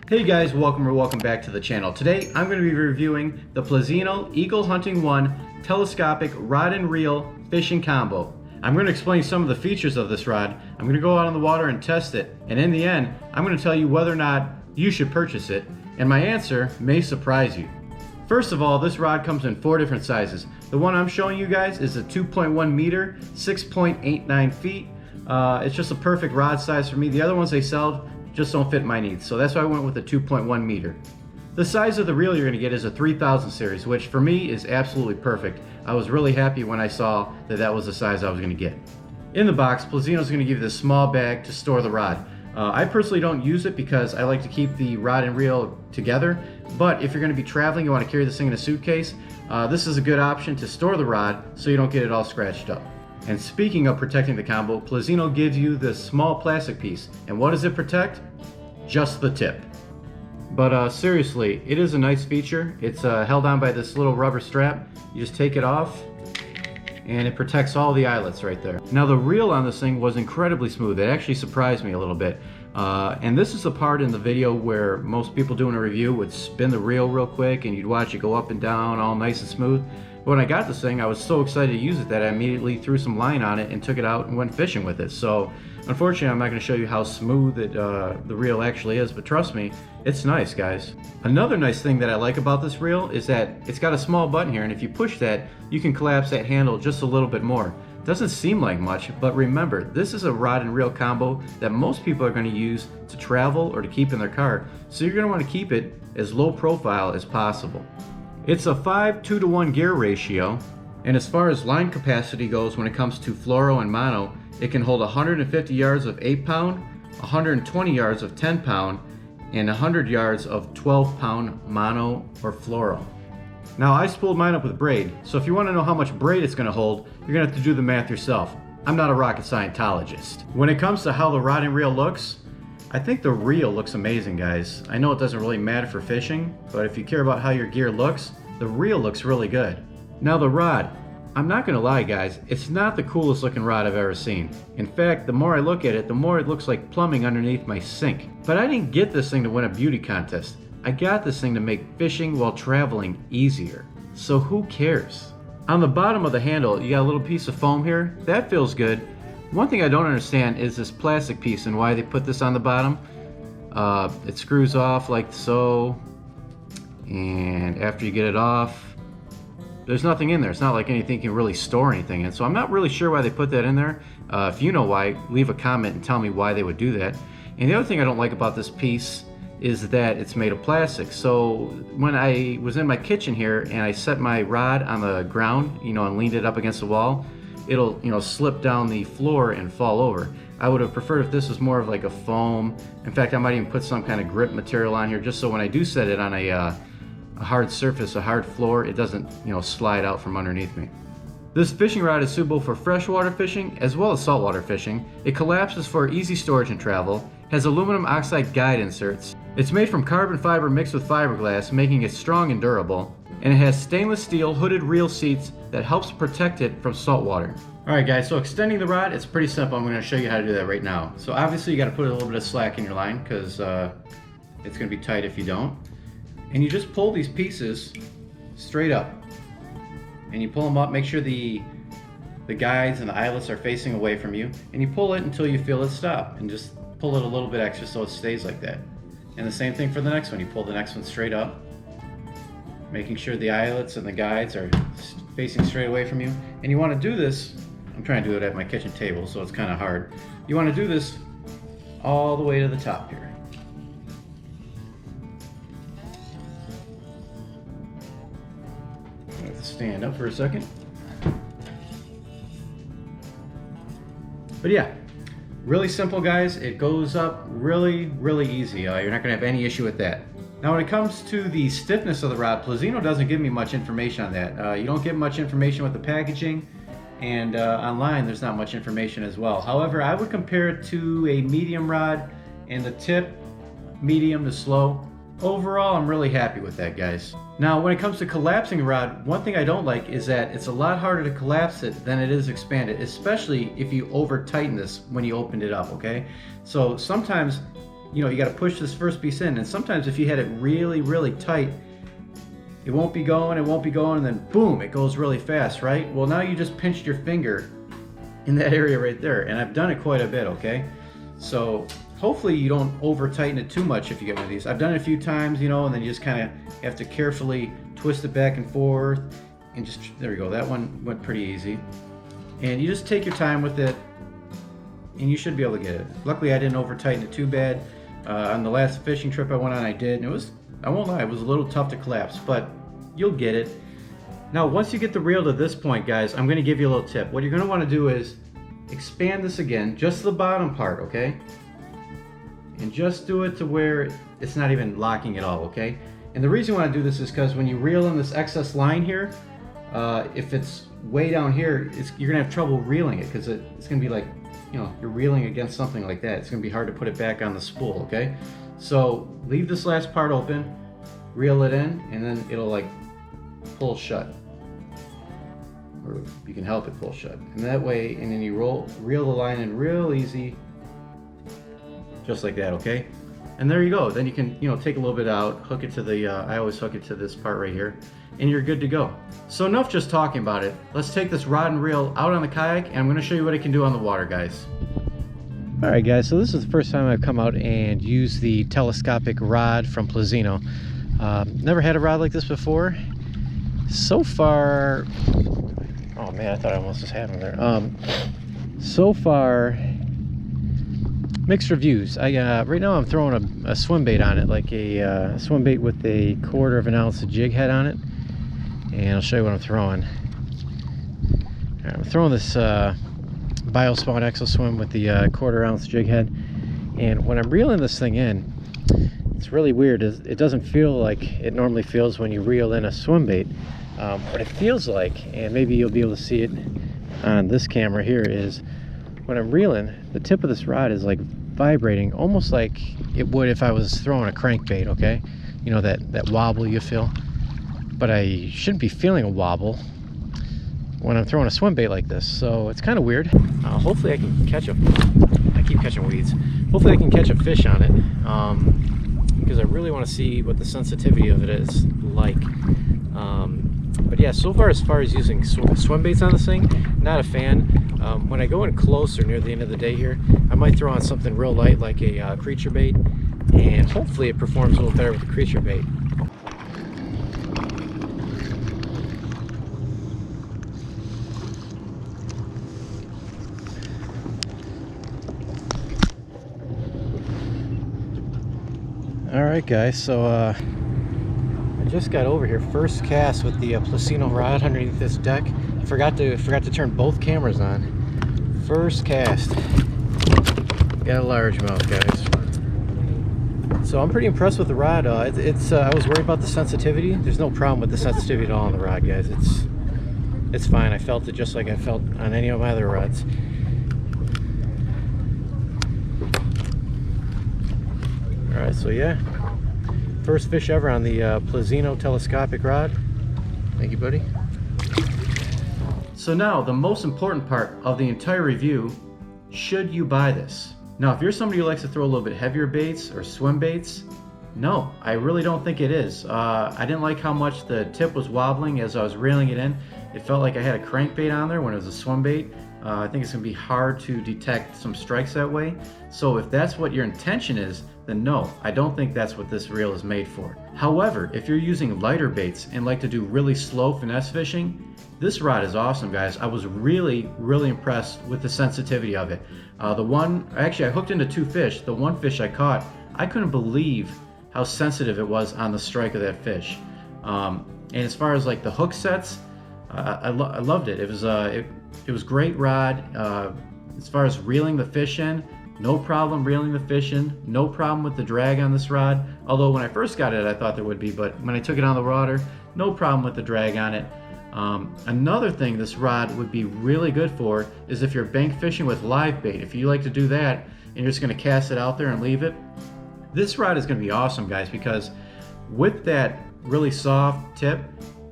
Hey guys, welcome back to the channel. Today I'm going to be reviewing the Plusinno Eagle Hunting 1 Telescopic Rod and Reel Fishing Combo. I'm going to explain some of the features of this rod. I'm going to go out on the water and test it, and in the end I'm going to tell you whether or not you should purchase it, and my answer may surprise you. First of all, this rod comes in 4 different sizes. The one I'm showing you guys is a 2.1 meter, 6.89 feet. It's just a perfect rod size for me. The other ones they sell just don't fit my needs, so that's why I went with a 2.1 meter. The size of the reel you're going to get is a 3000 series, which for me is absolutely perfect. I was really happy when I saw that that was the size I was going to get. In the box, Plusinno's going to give you this small bag to store the rod. I personally don't use it because I like to keep the rod and reel together, but if you're going to be traveling, you want to carry this thing in a suitcase, this is a good option to store the rod so you don't get it all scratched up. And speaking of protecting the combo, Plusinno gives you this small plastic piece. And what does it protect? Just the tip. But seriously, it is a nice feature. It's held on by this little rubber strap. You just take it off and it protects all the eyelets right there. Now the reel on this thing was incredibly smooth. It actually surprised me a little bit. And this is the part in the video where most people doing a review would spin the reel real quick and you'd watch it go up and down all nice and smooth. When I got this thing, I was so excited to use it that I immediately threw some line on it and took it out and went fishing with it. So unfortunately, I'm not going to show you how smooth the reel actually is, but trust me, it's nice, guys. Another nice thing that I like about this reel is that it's got a small button here, and if you push that, you can collapse that handle just a little bit more. Doesn't seem like much, but remember, this is a rod and reel combo that most people are going to use to travel or to keep in their car, so you're going to want to keep it as low profile as possible. It's a 5:2-to-1 gear ratio, and as far as line capacity goes when it comes to fluoro and mono, it can hold 150 yards of 8-pound, 120 yards of 10-pound, and 100 yards of 12-pound mono or fluoro. Now I spooled mine up with braid, so if you want to know how much braid it's going to hold, you're going to have to do the math yourself. I'm not a rocket scientologist. When it comes to how the rod and reel looks, I think the reel looks amazing, guys. I know it doesn't really matter for fishing, but if you care about how your gear looks, the reel looks really good. Now the rod, I'm not gonna lie, guys, it's not the coolest looking rod I've ever seen. In fact, the more I look at it, the more it looks like plumbing underneath my sink. But I didn't get this thing to win a beauty contest. I got this thing to make fishing while traveling easier. So who cares? On the bottom of the handle, you got a little piece of foam here. That feels good. One thing I don't understand is this plastic piece and why they put this on the bottom. It screws off like so, and after you get it off, there's nothing in there. It's not like anything can really store anything in. So I'm not really sure why they put that in there. If you know why, leave a comment and tell me why they would do that. And the other thing I don't like about this piece is that it's made of plastic. So when I was in my kitchen here and I set my rod on the ground, and leaned it up against the wall, it'll slip down the floor and fall over. I would have preferred if this was more of like a foam. In fact, I might even put some kind of grip material on here just so when I do set it on a hard surface, a hard floor, it doesn't slide out from underneath me. This fishing rod is suitable for freshwater fishing as well as saltwater fishing. It collapses for easy storage and travel, has aluminum oxide guide inserts. It's made from carbon fiber mixed with fiberglass, making it strong and durable. And it has stainless steel hooded reel seats that helps protect it from salt water. Alright guys, so extending the rod, it's pretty simple. I'm going to show you how to do that right now. So obviously you got to put a little bit of slack in your line because it's going to be tight if you don't. And you just pull these pieces straight up. And you pull them up, make sure the guides and the eyelets are facing away from you. And you pull it until you feel it stop. And just pull it a little bit extra so it stays like that. And the same thing for the next one. You pull the next one straight up, making sure the eyelets and the guides are facing straight away from you. And you want to do this, I'm trying to do it at my kitchen table, so it's kind of hard. You want to do this all the way to the top here. I have to stand up for a second. But yeah, really simple, guys. It goes up really, really easy. You're not going to have any issue with that. Now when it comes to the stiffness of the rod, Plusinno doesn't give me much information on that. You don't get much information with the packaging, and online there's not much information as well. However, I would compare it to a medium rod, and the tip, medium to slow. Overall, I'm really happy with that, guys. Now when it comes to collapsing a rod, one thing I don't like is that it's a lot harder to collapse it than it is expand it, especially if you over tighten this when you opened it up, okay? So sometimes you know, you got to push this first piece in, and sometimes if you had it really, really tight, it won't be going, and then boom, it goes really fast, right? Well, now you just pinched your finger in that area right there, and I've done it quite a bit, okay? So hopefully you don't over tighten it too much if you get one of these. I've done it a few times, you know, and then you just kind of have to carefully twist it back and forth, and just, there we go, that one went pretty easy. And you just take your time with it, and you should be able to get it. Luckily I didn't over tighten it too bad. On the last fishing trip I went on, I did, and it was, I won't lie, it was a little tough to collapse, but you'll get it. Now, once you get the reel to this point, guys, I'm going to give you a little tip. What you're going to want to do is expand this again, just the bottom part, okay? And just do it to where it's not even locking at all, okay? And the reason you want to do this is because when you reel in this excess line here, if it's way down here, you're going to have trouble reeling it, because it's going to be like, you know, you're reeling against something like that. It's going to be hard to put it back on the spool, okay? So leave this last part open, reel it in, and then it'll like pull shut, or you can help it pull shut, and that way, and then you reel the line in real easy, just like that, okay? And there you go. Then you can, you know, take a little bit out, hook it to the I always hook it to this part right here, and you're good to go. So enough just talking about it. Let's take this rod and reel out on the kayak, and I'm going to show you what it can do on the water, guys. All right, guys, so this is the first time I've come out and used the telescopic rod from Plusinno. Never had a rod like this before. So far, oh man, I thought I almost just had one there. So far, mixed reviews. Right now I'm throwing a swim bait on it, like a swim bait with a 1/4 ounce jig head on it, and I'll show you what I'm throwing. All right, I'm throwing this Biospawn Exo Swim with the 1/4 ounce jig head, and when I'm reeling this thing in, it's really weird. It doesn't feel like it normally feels when you reel in a swim bait. What it feels like, and maybe you'll be able to see it on this camera here, is when I'm reeling, the tip of this rod is like vibrating, almost like it would if I was throwing a crankbait, okay? You know, that wobble you feel. But I shouldn't be feeling a wobble when I'm throwing a swim bait like this, so it's kind of weird. Hopefully I can catch I keep catching weeds. Hopefully I can catch a fish on it, because I really want to see what the sensitivity of it is like. But yeah, so far as using swim baits on this thing, not a fan. When I go in closer near the end of the day here, I might throw on something real light like a creature bait, and hopefully it performs a little better with the creature bait. Alright guys, so I just got over here, first cast with the Plusinno rod underneath this deck. I forgot to turn both cameras on. First cast. Got a largemouth, guys. So I'm pretty impressed with the rod. I was worried about the sensitivity. There's no problem with the sensitivity at all on the rod, guys. It's fine. I felt it just like I felt on any of my other rods. Alright, so yeah, first fish ever on the Plusinno telescopic rod. Thank you, buddy. So now, the most important part of the entire review, should you buy this? Now, if you're somebody who likes to throw a little bit heavier baits or swim baits, no, I really don't think it is. I didn't like how much the tip was wobbling as I was reeling it in. It felt like I had a crankbait on there when it was a swim bait. I think it's going to be hard to detect some strikes that way. So if that's what your intention is, then no, I don't think that's what this reel is made for. However, if you're using lighter baits and like to do really slow finesse fishing, this rod is awesome, guys. I was really, really impressed with the sensitivity of it. I hooked into 2 fish. The one fish I caught, I couldn't believe how sensitive it was on the strike of that fish. And as far as like the hook sets, I loved it. It was great rod. As far as reeling the fish in, no problem reeling the fish in, no problem with the drag on this rod. Although when I first got it, I thought there would be, but when I took it on the water, no problem with the drag on it. Another thing this rod would be really good for is if you're bank fishing with live bait. If you like to do that and you're just going to cast it out there and leave it, this rod is going to be awesome, guys, because with that really soft tip,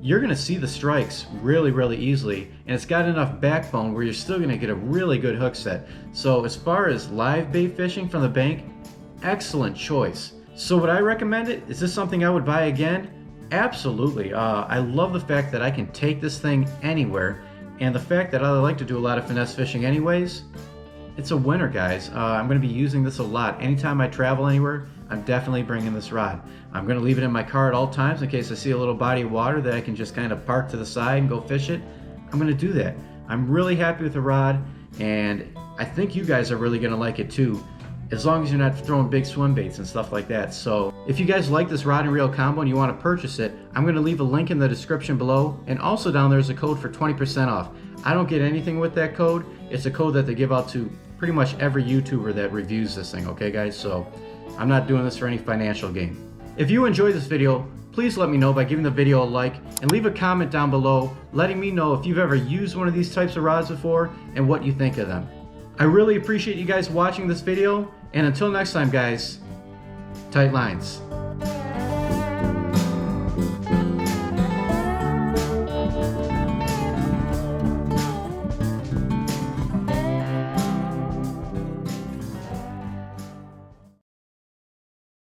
you're going to see the strikes really, really easily, and it's got enough backbone where you're still going to get a really good hook set. So as far as live bait fishing from the bank, excellent choice. So would I recommend it? Is this something I would buy again? Absolutely. I love the fact that I can take this thing anywhere, and the fact that I like to do a lot of finesse fishing anyways. It's a winner, guys. I'm going to be using this a lot. Anytime I travel anywhere, I'm definitely bringing this rod. I'm going to leave it in my car at all times in case I see a little body of water that I can just kind of park to the side and go fish it. I'm going to do that. I'm really happy with the rod, and I think you guys are really going to like it too, as long as you're not throwing big swim baits and stuff like that. So if you guys like this rod and reel combo and you want to purchase it, I'm going to leave a link in the description below, and also down there is a code for 20% off. I don't get anything with that code. It's a code that they give out to pretty much every YouTuber that reviews this thing, okay guys? So I'm not doing this for any financial gain. If you enjoyed this video, please let me know by giving the video a like and leave a comment down below letting me know if you've ever used one of these types of rods before and what you think of them. I really appreciate you guys watching this video, and until next time guys, tight lines.